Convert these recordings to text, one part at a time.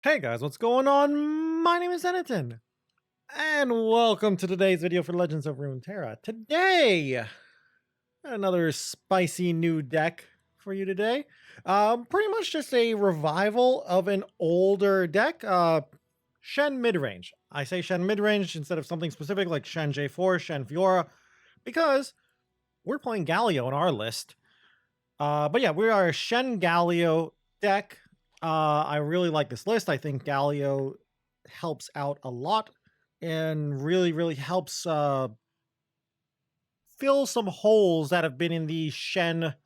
Hey guys, what's going on? My name is Zenaton, and welcome to today's video for Legends of Runeterra. Today, another spicy new deck for you today. Pretty much just a revival of an older deck, Shen midrange. I say Shen midrange instead of something specific like Shen J4, Shen Fiora, because we're playing Galio on our list. But yeah, we are a Shen Galio deck. I really like this list. I think Galio helps out a lot and really helps fill some holes that have been in the Shen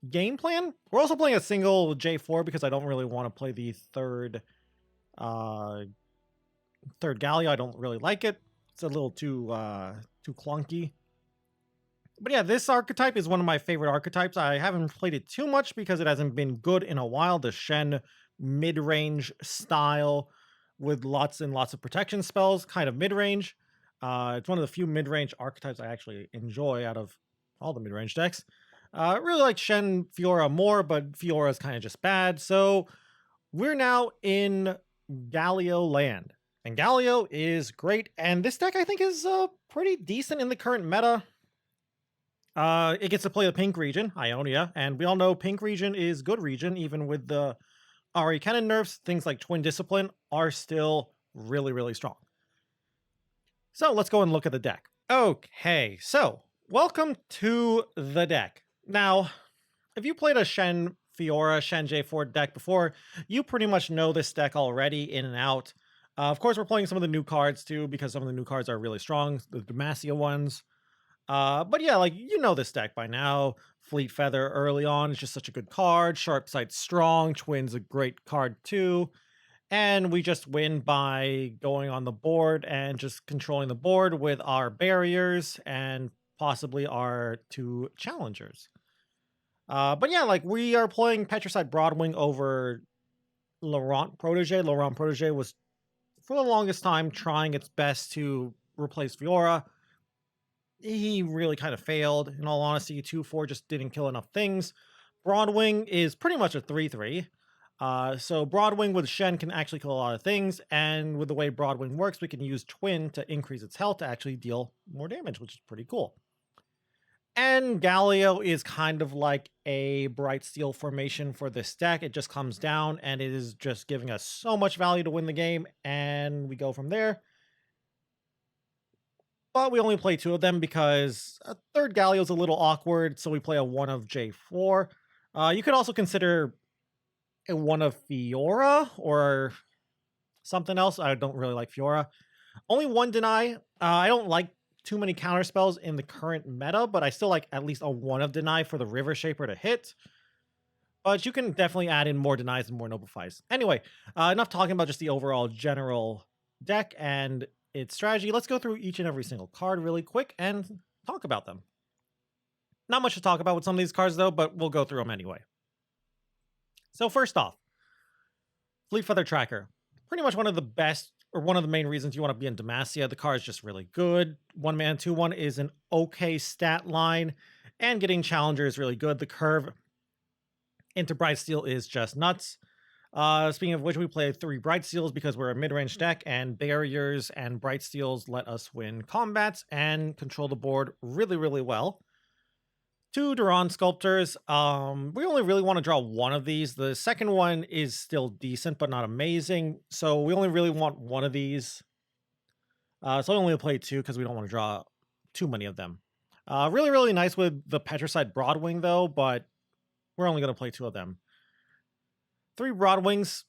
game plan. We're also playing a single J4 because I don't really want to play the uh third Galio. I don't really like it. It's a little too clunky. But yeah, this archetype is one of my favorite archetypes. I haven't played it too much because it hasn't been good in a while. The Shen mid-range style with lots and lots of protection spells, kind of mid-range. It's one of the few mid-range archetypes I actually enjoy out of all the mid-range decks. I really like Shen Fiora more, but Fiora is kind of just bad. So we're now in Galio land. And Galio is great. And this deck I think is pretty decent in the current meta. It gets to play the pink region, Ionia, and we all know pink region is good region, even with the Ari Cannon nerfs. Things like Twin Discipline are still really strong. So let's go and look at the deck. Okay, so welcome to the deck. Now, if you played a Shen Fiora, Shen J4 deck before, you pretty much know this deck already in and out. Of course, we're playing some of the new cards too, because some of the new cards are really strong, the Demacia ones. But yeah, like you know this deck by now. Fleet Feather early on is just such a good card. Sharp Sight Strong, Twin's a great card too. And we just win by going on the board and just controlling the board with our barriers and possibly our two challengers. But yeah, like we are playing Petricide Broadwing over Laurent Protege. Laurent Protege was for the longest time trying its best to replace Fiora. He really kind of failed. In all honesty, 2-4 just didn't kill enough things. Broadwing is pretty much a 3-3. So Broadwing with Shen can actually kill a lot of things, and with the way Broadwing works, we can use Twin to increase its health to actually deal more damage, which is pretty cool. And Galio is kind of like a Bright Steel formation for this deck. It just comes down, and it is just giving us so much value to win the game, and we go from there. But we only play two of them because a third Galio is a little awkward, so we play a one of J4. You could also consider a one of Fiora or something else. I don't really like Fiora. Only one deny. I don't like too many counter spells in the current meta, but I still like at least a one of deny for the River Shaper to hit. But you can definitely add in more denies and more notifies. Anyway, enough talking about just the overall general deck and its strategy. Let's go through each and every single card really quick and talk about them. Not much to talk about with some of these cards though, but we'll go through them anyway. So first off, Fleet Feather Tracker. Pretty much one of the best, or one of the main reasons you want to be in Demacia. The card is just really good. 1-mana 2-1 is an okay stat line, and getting Challenger is really good. The curve into Bright Steel is just nuts. Speaking of which, we play 3 Bright Steels because we're a mid-range deck, and barriers and Bright Steels let us win combats and control the board really well. 2 Duran Sculptors. We only really want to draw one of these. The second one is still decent, but not amazing. So we only really want one of these. So I only play 2 because we don't want to draw too many of them. Really nice with the Petricide Broadwing, though, but we're only going to play 2 of them. 3 Broadwings.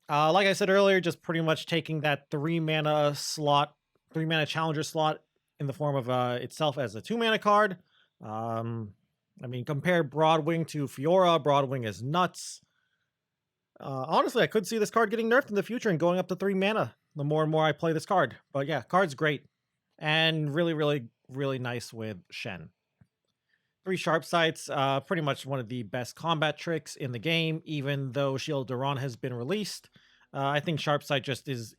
Like I said earlier, just pretty much taking that 3-mana slot, 3-mana Challenger slot in the form of itself as a 2-mana card. I mean, compare Broadwing to Fiora. Broadwing is nuts. Honestly, I could see this card getting nerfed in the future and going up to 3 mana the more and more I play this card. But yeah, card's great. And really nice with Shen. 3 Sharp Sights, pretty much one of the best combat tricks in the game, even though Shield Durand has been released. I think Sharp Sight just is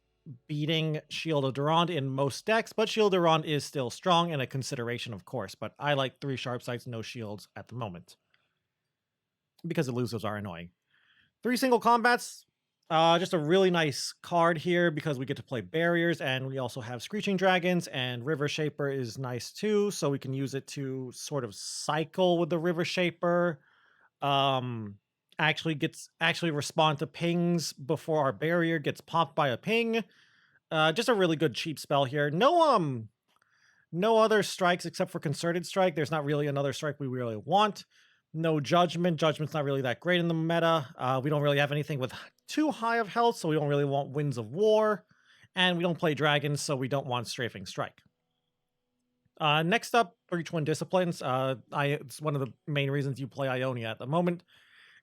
beating Shield of Durand in most decks, but Shield Durand is still strong and a consideration, of course. But I like 3 Sharp Sights, no shields at the moment, because the losers are annoying. 3 single combats, Just a really nice card here because we get to play barriers and we also have Screeching Dragons, and River Shaper is nice too, so we can use it to sort of cycle with the River Shaper. Um, actually respond to pings before our barrier gets popped by a ping. Just a really good cheap spell here. No other strikes except for Concerted Strike. There's not really another strike we really want. No Judgment. Judgment's not really that great in the meta. We don't really have anything with too high of health, so we don't really want Winds of War. And we don't play Dragons, so we don't want Strafing Strike. Next up, Breach One Disciplines. It's one of the main reasons you play Ionia at the moment,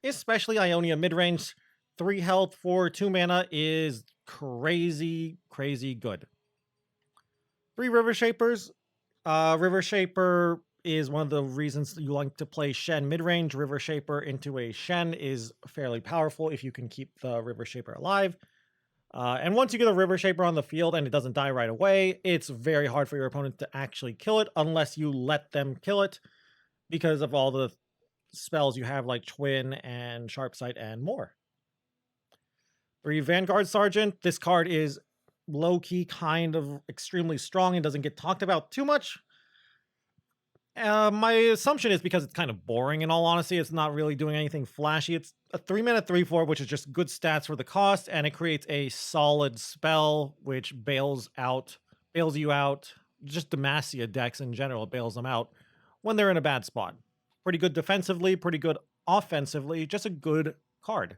especially Ionia midrange. 3 health for 2 mana is crazy, crazy good. 3 River Shapers. River Shaper is one of the reasons you like to play Shen midrange. River Shaper into a Shen is fairly powerful if you can keep the River Shaper alive. And once you get a River Shaper on the field and it doesn't die right away, it's very hard for your opponent to actually kill it unless you let them kill it because of all the spells you have like Twin and Sharp Sight and more. 3 Vanguard Sergeant. This card is low-key kind of extremely strong and doesn't get talked about too much. My assumption is because it's kind of boring, in all honesty. It's not really doing anything flashy. It's a 3-mana 3/4, which is just good stats for the cost, and it creates a solid spell which bails you out. Just Demacia decks in general, it bails them out when they're in a bad spot. Pretty good defensively, pretty good offensively, just a good card.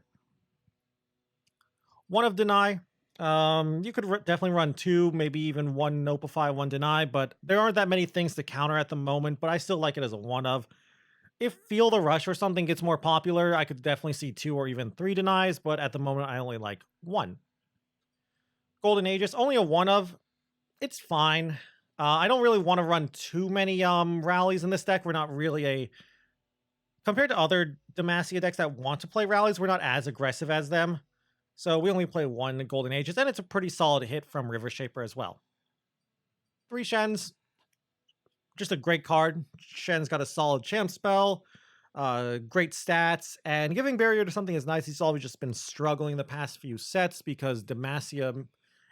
1 of Deny. You could definitely run 2, maybe even 1 Nopify, 1 Deny, but there aren't that many things to counter at the moment, but I still like it as a 1 of. If Feel the Rush or something gets more popular, I could definitely see 2 or even 3 Denies, but at the moment I only like 1. Golden Aegis, only a 1 of. It's fine. I don't really want to run too many rallies in this deck. We're not really compared to other Demacia decks that want to play rallies, we're not as aggressive as them. So we only play 1 Golden Aegis, and it's a pretty solid hit from River Shaper as well. 3 Shens, just a great card. Shen's got a solid champ spell, great stats, and giving barrier to something is nice. He's always just been struggling the past few sets because Demacia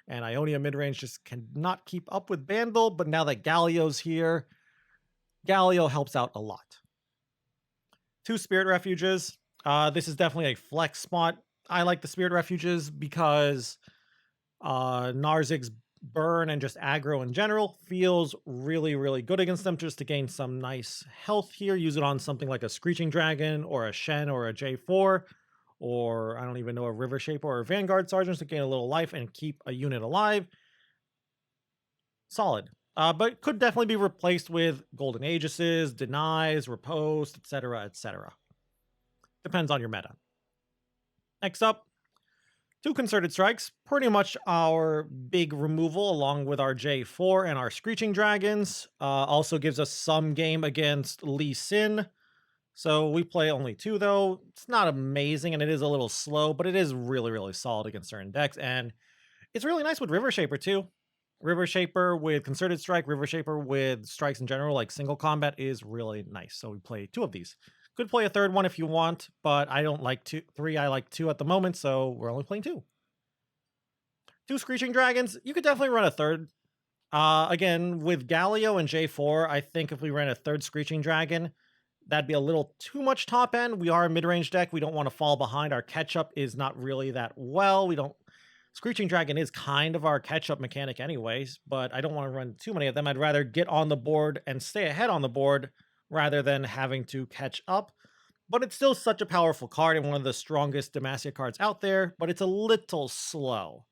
and Ionia midrange just cannot keep up with Bandle, but now that Galio's here, Galio helps out a lot. 2 Spirit Refuges. This is definitely a flex spot. I like the Spirit Refuges because Narzig's burn and just aggro in general feels really, really good against them just to gain some nice health here. Use it on something like a Screeching Dragon or a Shen or a J4 or I don't even know, a River Shaper or a Vanguard Sergeant to gain a little life and keep a unit alive. Solid. But could definitely be replaced with Golden Aegises, Denies, Riposte, etc., etc. Depends on your meta. Next up, 2 Concerted Strikes, pretty much our big removal along with our J4 and our Screeching Dragons. Also gives us some game against Lee Sin. So we play only 2 though. It's not amazing and it is a little slow, but it is really, really solid against certain decks. And it's really nice with River Shaper too. River Shaper with Concerted Strike, River Shaper with strikes in general, like single combat, is really nice. So we play 2 of these. Could play a 3rd one if you want, but I don't like 3. I like 2 at the moment, so we're only playing 2. 2 Screeching Dragons. You could definitely run a 3rd. Again, with Galio and J4, I think if we ran a 3rd Screeching Dragon, that'd be a little too much top end. We are a mid-range deck. We don't want to fall behind. Our catch-up is not really that well. Screeching Dragon is kind of our catch-up mechanic anyways, but I don't want to run too many of them. I'd rather get on the board and stay ahead on the board rather than having to catch up. But it's still such a powerful card and one of the strongest Demacia cards out there, but it's a little slow.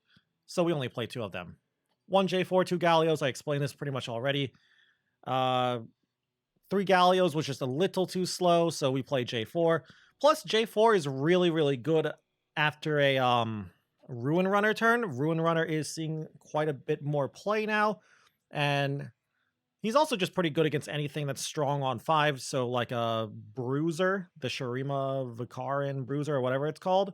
So we only play 2 of them. 1 J4, 2 Galios. I explained this pretty much already. 3 Galios was just a little too slow, so we play J4. Plus, J4 is really, really good after a Ruin Runner turn. Ruin Runner is seeing quite a bit more play now, and he's also just pretty good against anything that's strong on 5, so like a Bruiser, the Shurima Vikarin Bruiser, or whatever it's called,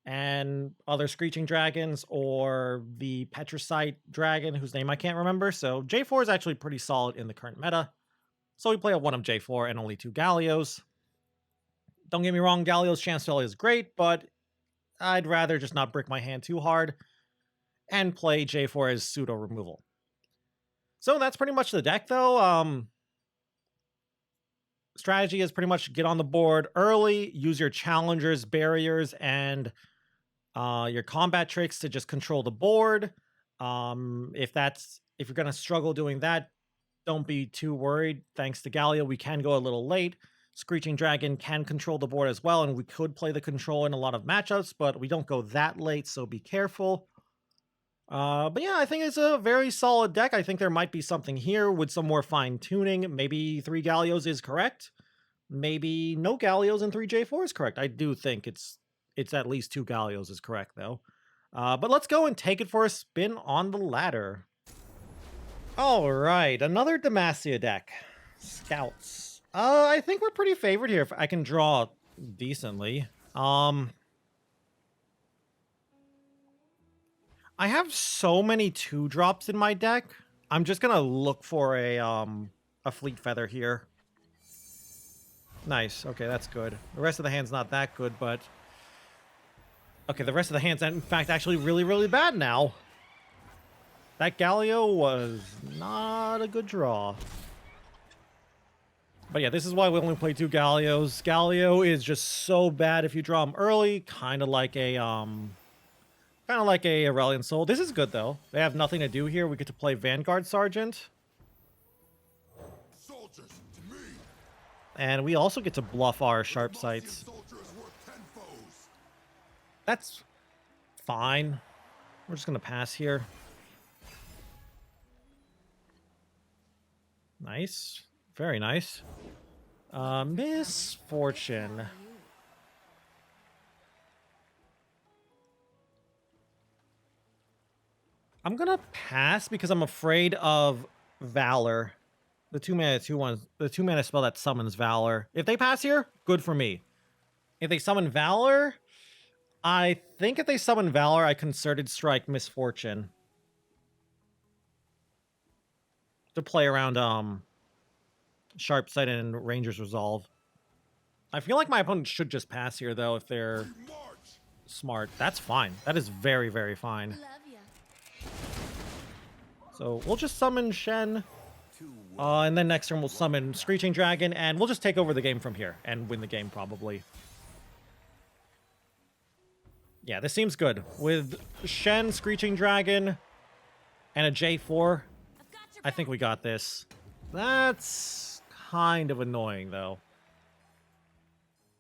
and other Screeching Dragons, or the Petricite Dragon, whose name I can't remember. So J4 is actually pretty solid in the current meta. So we play a 1 of J4 and only 2 Galios. Don't get me wrong, Galio's chance spell is great, but I'd rather just not brick my hand too hard and play J4 as pseudo removal. So that's pretty much the deck, though. Strategy is pretty much get on the board early, use your challengers, barriers, and your combat tricks to just control the board. If you're gonna struggle doing that, don't be too worried. Thanks to Galio, we can go a little late. Screeching Dragon can control the board as well, and we could play the control in a lot of matchups, but we don't go that late, so be careful. But yeah, I think it's a very solid deck. I think there might be something here with some more fine-tuning. Maybe 3 Galios is correct. Maybe no Galios and 3 J4 is correct. I do think it's at least 2 Galios is correct, though. But let's go and take it for a spin on the ladder. All right, another Demacia deck. Scouts. I think we're pretty favored here if I can draw decently. I have so many 2-drops in my deck. I'm just gonna look for a Fleet Feather here. Nice. Okay, that's good. The rest of the hand's not that good, but... Okay, the rest of the hand's in fact actually really, really bad now. That Galio was not a good draw. But yeah, this is why we only play 2 Galios. Galio is just so bad if you draw him early, kind of like a Aurelion Soul. This is good though. They have nothing to do here. We get to play Vanguard Sergeant. Soldiers, to me. And we also get to bluff our sharp sights. That's fine. We're just gonna pass here. Nice. Very nice. Misfortune. I'm gonna pass because I'm afraid of Valor. The 2-mana 2/1, the 2-mana spell that summons Valor. If they pass here, good for me. If they summon Valor, I think if they summon Valor, I Concerted Strike Misfortune. To play around Sharp Sight and Ranger's Resolve. I feel like my opponent should just pass here though if they're smart. That's fine. That is very, very fine. So we'll just summon Shen. And then next turn we'll summon Screeching Dragon and we'll just take over the game from here and win the game probably. Yeah, this seems good. With Shen, Screeching Dragon, and a J4, I think we got this. That's kind of annoying, though.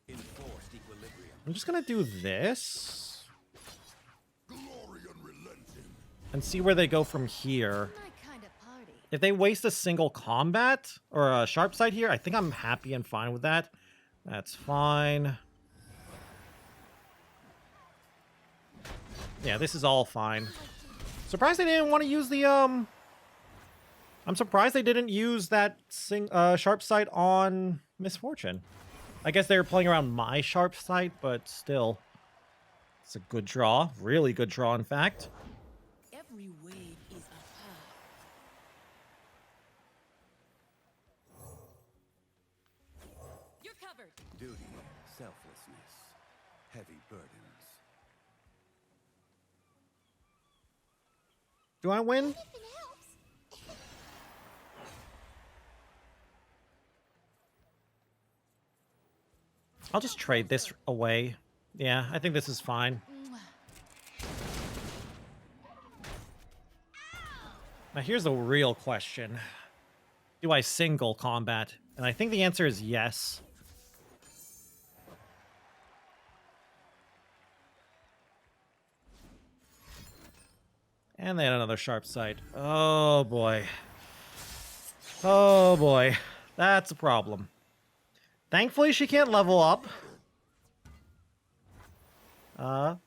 I'm just going to do this. And see where they go from here. If they waste a single combat, or a sharp sight here, I think I'm happy and fine with that. That's fine. Yeah, this is all fine. Surprised they didn't want to use the, I'm surprised they didn't use that sharp sight on Misfortune. I guess they were playing around my sharp sight, but still. It's a good draw. Really good draw, in fact. Every wave is a path. You're covered. Duty, selflessness, heavy burdens. Do I win? I'll just trade this away. Yeah, I think this is fine. Now here's the real question. Do I single combat? And I think the answer is yes. And they had another sharp sight. Oh boy. Oh boy. That's a problem. Thankfully she can't level up.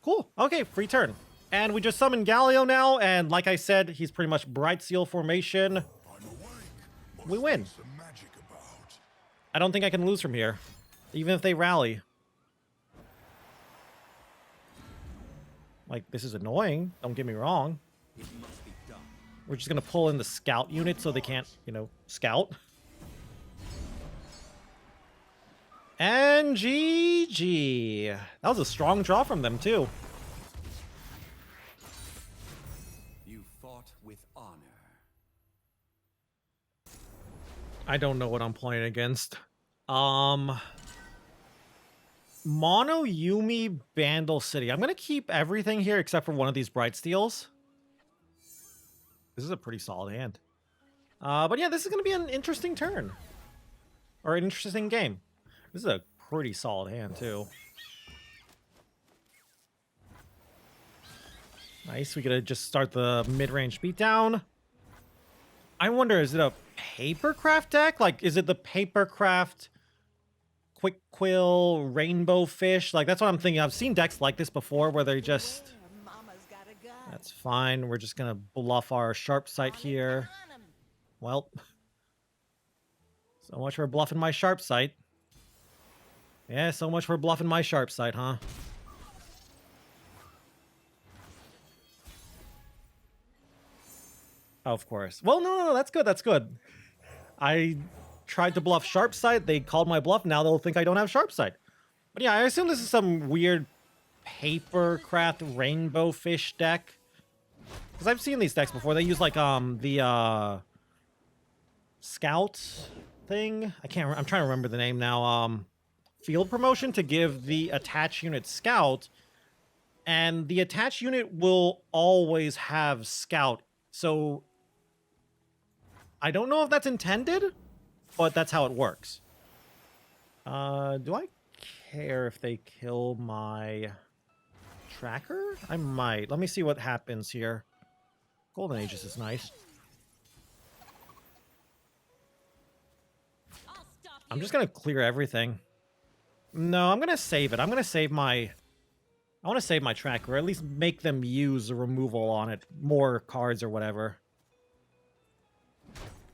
Cool. Okay, free turn. And we just summoned Galio now, and like I said, he's pretty much Bright Seal formation. We win. I don't think I can lose from here. Even if they rally. Like, this is annoying. Don't get me wrong. We're just gonna pull in the scout unit so they can't, you know, scout. And GG. That was a strong draw from them, too. You fought with honor. I don't know what I'm playing against. Mono Yuumi Bandle City. I'm going to keep everything here except for one of these Bright Steels. This is a pretty solid hand. But yeah, this is going to be an interesting turn. Or an interesting game. This is a pretty solid hand, too. Nice. We gotta just start the mid-range beatdown. I wonder, is it a Papercraft deck? Like, is it the Papercraft Quick Quill Rainbow Fish? Like, that's what I'm thinking. I've seen decks like this before where they just... That's fine. We're just gonna bluff our sharp sight here. Well, so much for bluffing my sharp sight. Yeah, so much for bluffing my sharp sight, huh? Of course. Well, no, that's good, that's good. I tried to bluff sharp sight, they called my bluff, now they'll think I don't have sharp sight. But yeah, I assume this is some weird Papercraft Rainbow Fish deck. Because I've seen these decks before. They use like the Scout thing. I'm trying to remember the name now. Field promotion to give the attached unit Scout, and the attached unit will always have Scout. So I don't know if that's intended, but that's how it works. Do I care if they kill my tracker? I might. Let me see what happens here. Golden Aegis is nice. I'm just gonna clear everything. No, I'm gonna save it. I'm gonna save my... I want to save my tracker, or at least make them use the removal on it. More cards or whatever.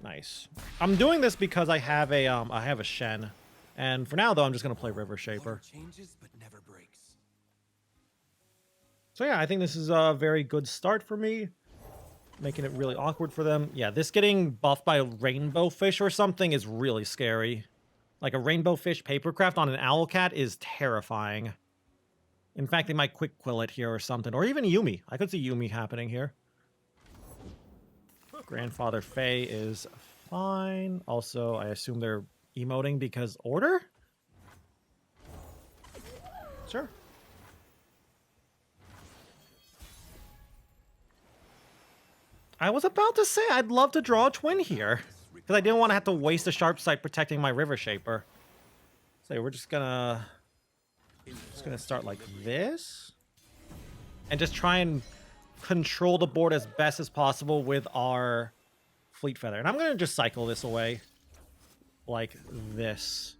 Nice. I'm doing this because I have a Shen. And for now, though, I'm just gonna play River Shaper. Changes but never breaks. So yeah, I think this is a very good start for me. Making it really awkward for them. Yeah, this getting buffed by a Rainbow Fish or something is really scary. Like a Rainbow Fish Papercraft on an Owlcat is terrifying. In fact, they might Quick Quill it here or something. Or even Yuumi. I could see Yuumi happening here. Grandfather Fae is fine. Also, I assume they're emoting because order? Sure. I was about to say I'd love to draw a twin here. Because I didn't want to have to waste a sharp sight protecting my River Shaper. So we're just gonna start like this. And just try and control the board as best as possible with our Fleet Feather. And I'm gonna just cycle this away. Like this.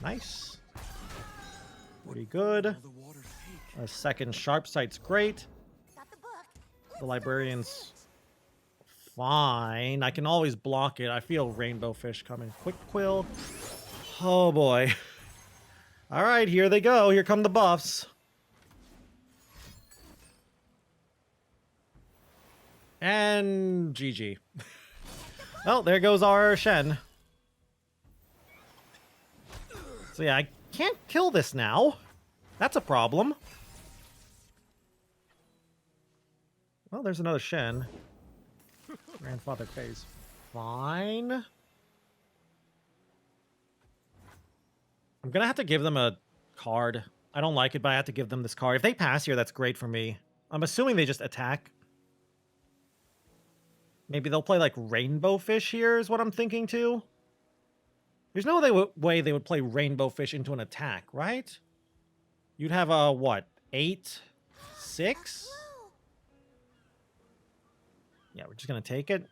Nice. Pretty good. A second sharp sight's great. The Librarian's fine. I can always block it. I feel Rainbow Fish coming. Quick Quill. Oh boy. All right, here they go. Here come the buffs. And GG. Well, there goes our Shen. So yeah, I can't kill this now. That's a problem. Well, there's another Shen. Grandfather phase. Fine. I'm gonna have to give them a card. I don't like it, but I have to give them this card. If they pass here, that's great for me. I'm assuming they just attack. Maybe they'll play like Rainbow Fish here is what I'm thinking too. There's no way they would play Rainbow Fish into an attack, right? You'd have a, what, 8, 6? Yeah, we're just going to take it.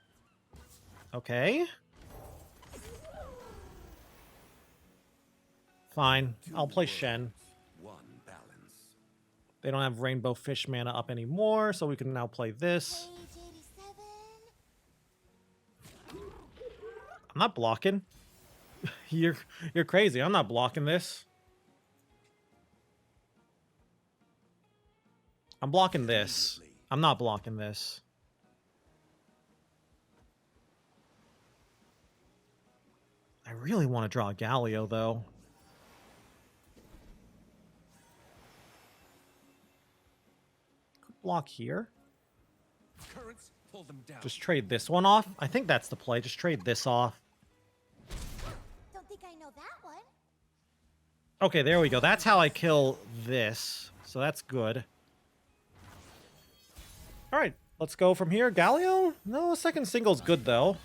Okay. Fine. I'll play Shen. They don't have Rainbow Fish mana up anymore, so we can now play this. I'm not blocking. You're crazy. I'm not blocking this. I'm blocking this. I'm not blocking this. I really want to draw a Galio, though. Could block here. Currents pull them down. Just trade this one off. I think that's the play. Just trade this off. Don't think I know that one. Okay, there we go. That's how I kill this. So that's good. All right, let's go from here. Galio? No, second single's good, though.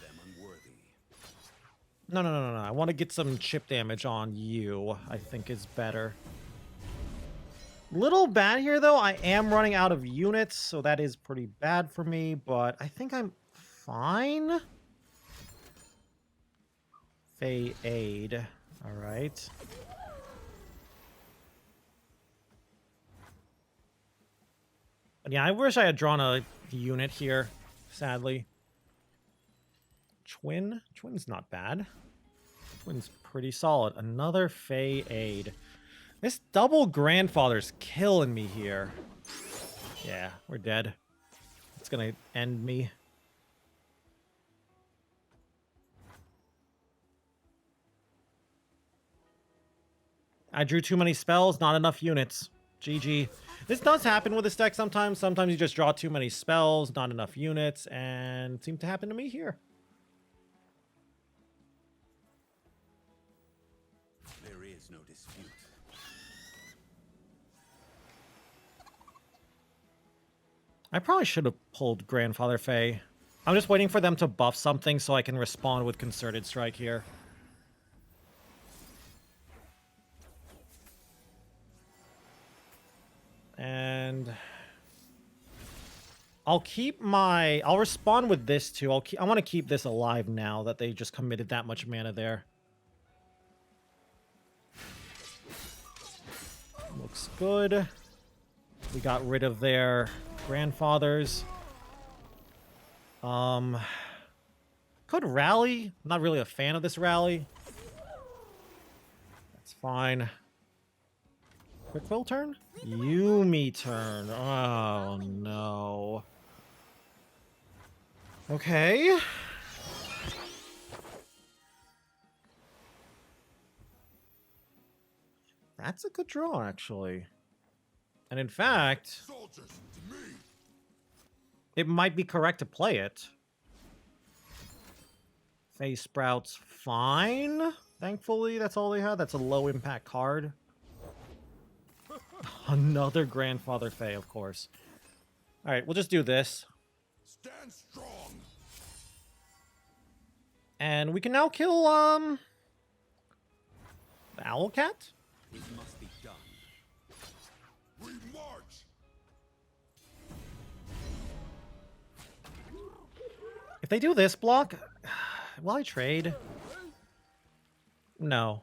Them unworthy. No. I want to get some chip damage on you, I think is better. Little bad here, though. I am running out of units, so that is pretty bad for me, but I think I'm fine. Fey Aid. All right. But yeah, I wish I had drawn a unit here, sadly. Twin's not bad. Twin's pretty solid. Another Fey Aid. This double grandfather's killing me here. Yeah, we're dead. It's gonna end me. I drew too many spells, not enough units. GG. This does happen with this deck sometimes. Sometimes you just draw too many spells, not enough units, and it seemed to happen to me here. There is no dispute. I probably should have pulled Grandfather Fey. I'm just waiting for them to buff something so I can respond with Concerted Strike here. And I'll respond with this too. I want to keep this alive now that they just committed that much mana there. Looks good. We got rid of their grandfathers. Could rally. I'm not really a fan of this rally. That's fine. Quick will turn? Yuumi turn. Oh no. Okay. That's a good draw, actually. And in fact, it might be correct to play it. Face Sprout's fine. Thankfully, that's all they had. That's a low impact card. Another Grandfather Fey, of course. All right, we'll just do this. Stand strong. And we can now kill, the Owl Cat? It must be done. We march. If they do this block, will I trade? No.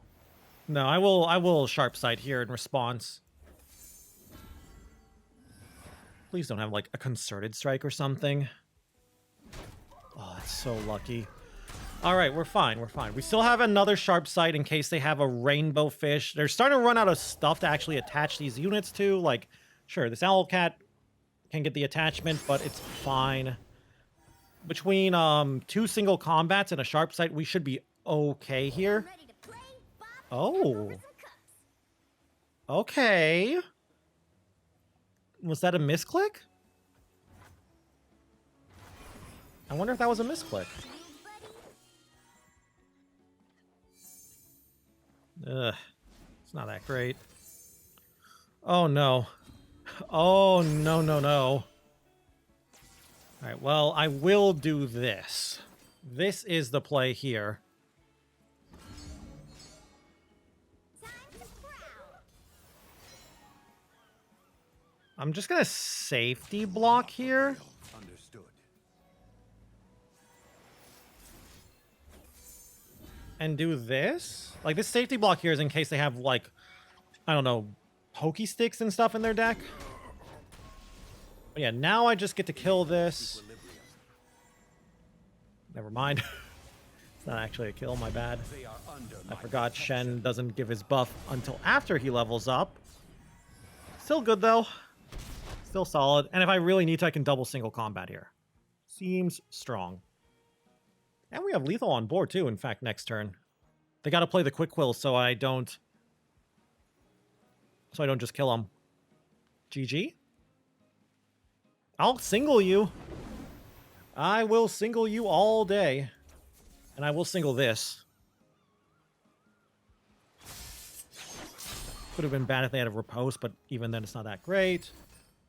No, I will Sharp Sight here in response. Please don't have, like, a Concerted Strike or something. Oh, that's so lucky. Alright, we're fine, we're fine. We still have another Sharp Sight in case they have a Rainbow Fish. They're starting to run out of stuff to actually attach these units to. Like, sure, this Owl Cat can get the attachment, but it's fine. Between 2 single combats and a Sharp Sight, we should be okay here. Ready to play, Bob? Oh. Over some cups. Okay. Was that a misclick? I wonder if that was a misclick. Ugh. It's not that great. Oh, no. Oh, no. Alright, well, I will do this. This is the play here. Time to prowl. I'm just gonna safety block here. Understood. And do this. Like, this safety block here is in case they have, like, I don't know, pokey sticks and stuff in their deck. But yeah, now I just get to kill this. Never mind. It's not actually a kill, my bad. They are under I my forgot protection. Shen doesn't give his buff until after he levels up. Still good, though. Still solid. And if I really need to, I can double single combat here. Seems strong. And we have lethal on board, too, in fact, next turn. They got to play the quick quill so I don't just kill them. GG. I'll single you. I will single you all day. And I will single this. Could have been bad if they had a riposte, but even then it's not that great.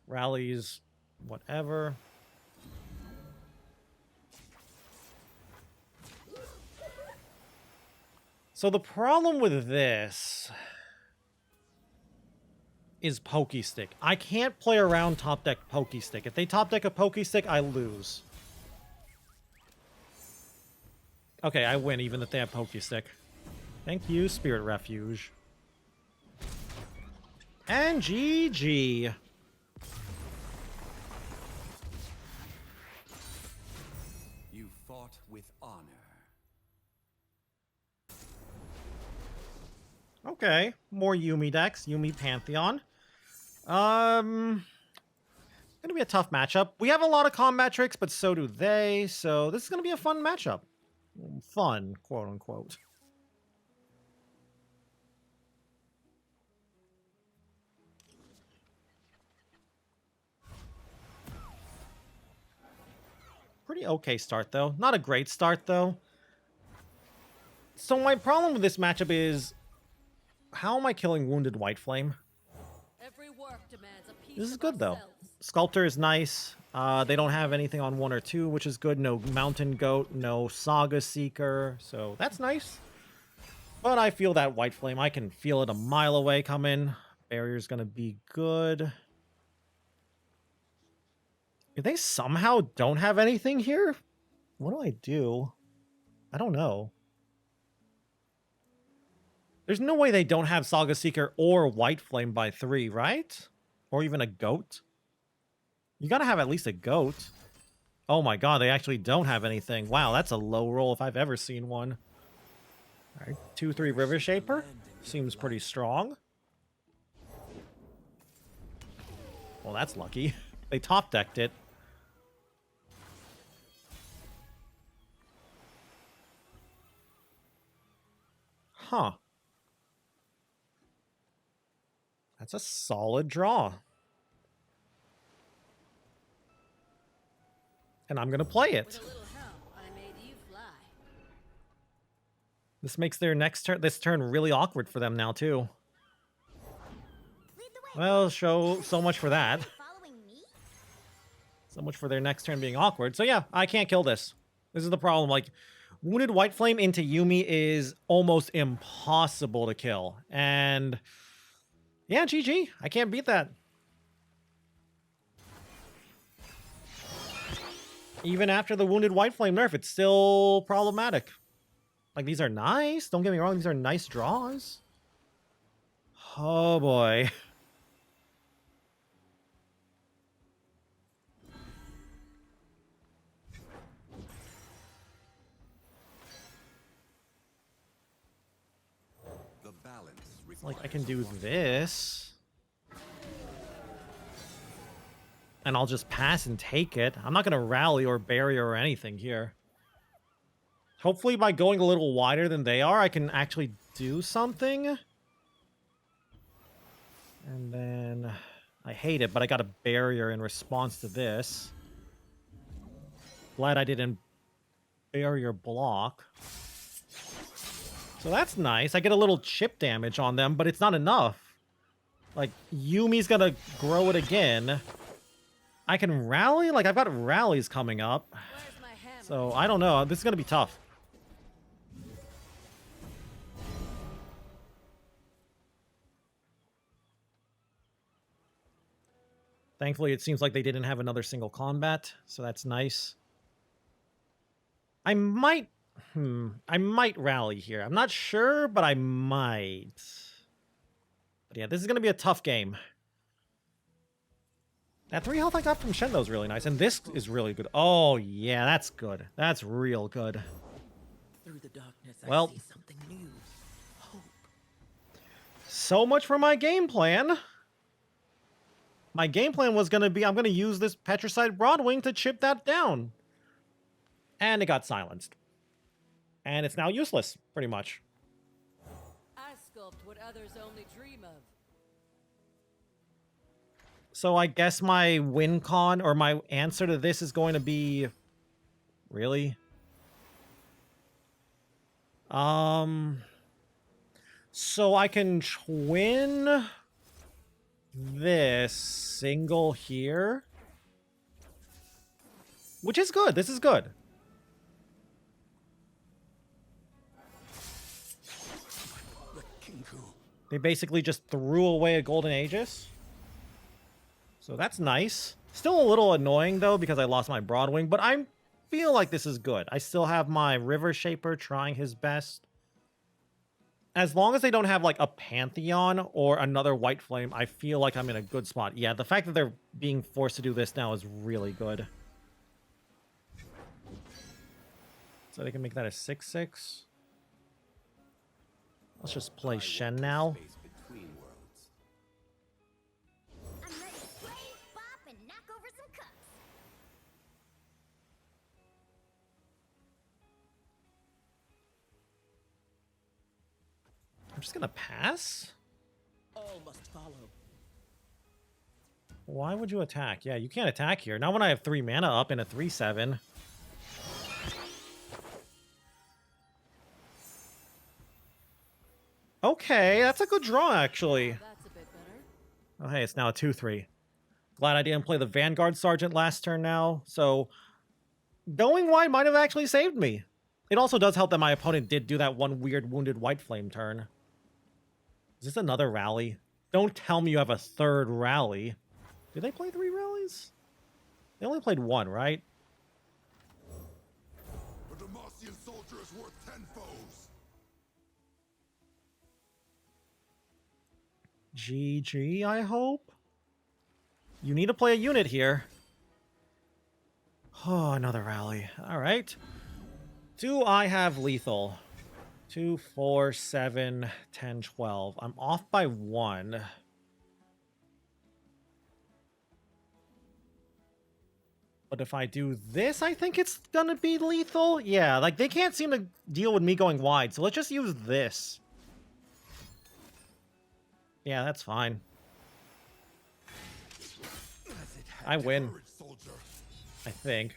Rallies, whatever. So the problem with this is Pokey Stick. I can't play around top deck Pokey Stick. If they top deck a Pokey Stick, I lose. Okay, I win even if they have Pokey Stick. Thank you, Spirit Refuge. And GG. You fought with honor. Okay, more Yuumi decks. Yuumi Pantheon. Gonna be a tough matchup. We have a lot of combat tricks, but so do they. So this is gonna be a fun matchup. Fun, quote unquote. Pretty okay start though. Not a great start though. So my problem with this matchup is, how am I killing Wounded White Flame? Every work demands a piece This is of good though. ourselves. Sculptor is nice. They don't have anything on 1 or 2, which is good. No Mountain Goat, no Saga Seeker, so that's nice. But I feel that White Flame. I can feel it a mile away coming. Barrier's gonna be good. If they somehow don't have anything here, what do I do? I don't know. There's no way they don't have Saga Seeker or White Flame by 3, right? Or even a goat. You gotta have at least a goat. Oh my god, they actually don't have anything. Wow, that's a low roll if I've ever seen one. Alright, 2-3 River Shaper. Seems pretty strong. Well, that's lucky. They top decked it. Huh. That's a solid draw. And I'm going to play it. With a little help, I made you fly. This makes their next turn, this turn really awkward for them now, too. Lead the way. Well, so much for that. Following me? So much for their next turn being awkward. So yeah, I can't kill this. This is the problem. Like, Wounded White Flame into Yuumi is almost impossible to kill. And yeah, GG. I can't beat that. Even after the Wounded White Flame nerf, it's still problematic. Like, these are nice. Don't get me wrong. These are nice draws. Oh, boy. The balance Like, I can do this. And I'll just pass and take it. I'm not going to rally or barrier or anything here. Hopefully by going a little wider than they are, I can actually do something. And then I hate it, but I got a barrier in response to this. Glad I didn't barrier block. So that's nice. I get a little chip damage on them, but it's not enough. Like, Yuumi's gonna grow it again. I can rally? Like, I've got rallies coming up. Where's my hammer? So, I don't know. This is gonna be tough. Thankfully, it seems like they didn't have another single combat, so that's nice. I might rally here. I'm not sure, but I might. But yeah, this is going to be a tough game. That 3 health I got from Shen, though, is really nice. And this is really good. Oh, yeah, that's good. That's real good. Through the darkness, Well, I see something new. Hope. so much for my game plan. My game plan was going to be, I'm going to use this Petricide Broadwing to chip that down. And it got silenced. And it's now useless, pretty much. others only dream of. So I guess my win con, or my answer to this, is going to be... Really? So I can twin this single here, which is good. This is good. They basically just threw away a Golden Aegis. So that's nice. Still a little annoying, though, because I lost my Broadwing, but I feel like this is good. I still have my River Shaper trying his best. As long as they don't have, like, a Pantheon or another White Flame, I feel like I'm in a good spot. Yeah, the fact that they're being forced to do this now is really good. So they can make that a 6/6. Let's just play Shen now. I'm ready to play, bop, and knock over some cups. I'm just gonna pass? All must follow. Why would you attack? Yeah, you can't attack here. Not when I have 3 mana up in a 3/7. Okay, that's a good draw, actually. That's a bit better. Oh, hey, it's now a 2/3. Glad I didn't play the Vanguard Sergeant last turn now, so going wide might have actually saved me. It also does help that my opponent did do that one weird Wounded White Flame turn. Is this another rally? Don't tell me you have a third rally. Did they play 3 rallies? They only played 1, right? A Demacian soldier is worth 10 foes. GG, I hope. You need to play a unit here. Oh, another rally. All right. Do I have lethal? 2, 4, 7, 10, 12. I'm off by 1. But if I do this, I think it's gonna be lethal. Yeah, like they can't seem to deal with me going wide, so let's just use this. Yeah, that's fine. I win. I think.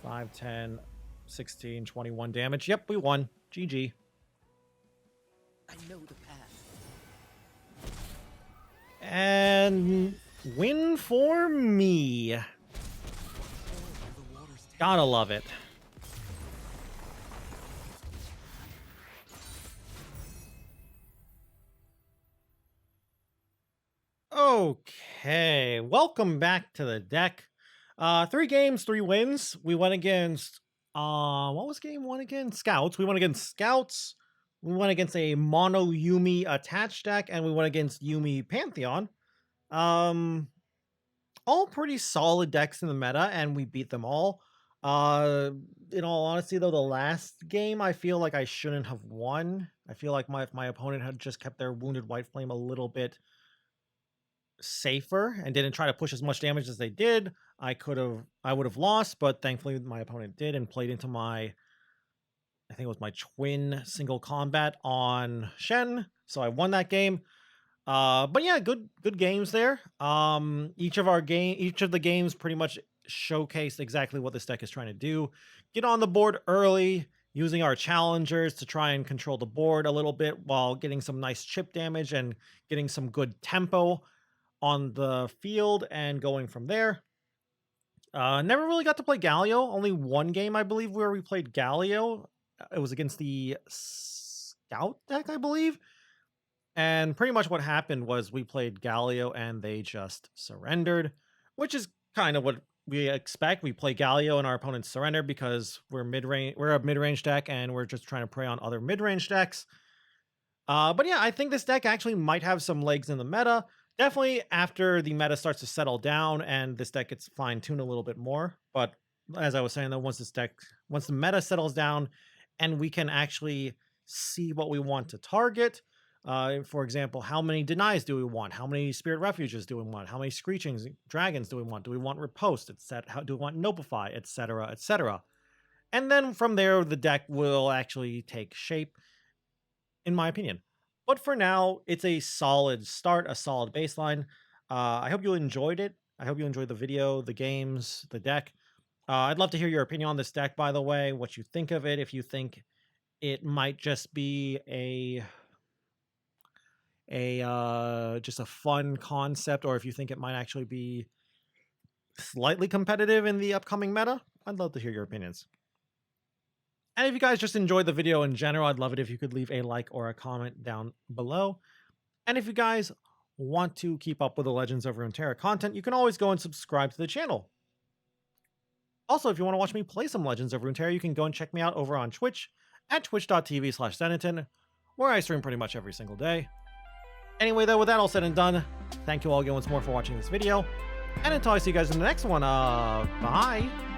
5, 10, 16, 21 damage. Yep, we won. GG. I know the path. And win for me. Gotta love it. Okay, welcome back to the deck. 3 games, 3 wins. We went against what was game 1 again? Scouts. We went against Scouts. We went against a mono Yuumi attached deck, and we went against Yuumi Pantheon. All pretty solid decks in the meta, and we beat them all. In all honesty, though, the last game I feel like I shouldn't have won. I feel like if my opponent had just kept their Wounded White Flame a little bit safer and didn't try to push as much damage as they did, I would have lost, but thankfully my opponent did and played into my, I think it was my twin single combat on Shen, so I won that game. But yeah, good games there. Each of the games pretty much showcased exactly what this deck is trying to do. Get on the board early, using our challengers to try and control the board a little bit while getting some nice chip damage and getting some good tempo on the field and going from there. Never really got to play Galio. Only 1 game, I believe, where we played Galio. It was against the Scout deck, I believe. And pretty much what happened was we played Galio and they just surrendered, which is kind of what we expect. We play Galio and our opponents surrender because we're a mid-range deck and we're just trying to prey on other mid-range decks. But yeah, I think this deck actually might have some legs in the meta. Definitely after the meta starts to settle down and this deck gets fine-tuned a little bit more. But as I was saying, though, once the meta settles down and we can actually see what we want to target. For example, how many denies do we want? How many spirit refuges do we want? How many screeching dragons do we want? Do we want riposte, etc.? How do we want notify, etc., etc.? And then from there, the deck will actually take shape, in my opinion. But for now, it's a solid start, a solid baseline. I hope you enjoyed it. I hope you enjoyed the video, the games, the deck. I'd love to hear your opinion on this deck, by the way, what you think of it, if you think it might just be just a fun concept, or if you think it might actually be slightly competitive in the upcoming meta. I'd love to hear your opinions. And if you guys just enjoyed the video in general, I'd love it if you could leave a like or a comment down below. And if you guys want to keep up with the Legends of Runeterra content, you can always go and subscribe to the channel. Also, if you want to watch me play some Legends of Runeterra, you can go and check me out over on Twitch at twitch.tv/Zenaton, where I stream pretty much every single day. Anyway, though, with that all said and done, thank you all again once more for watching this video. And until I see you guys in the next one, bye!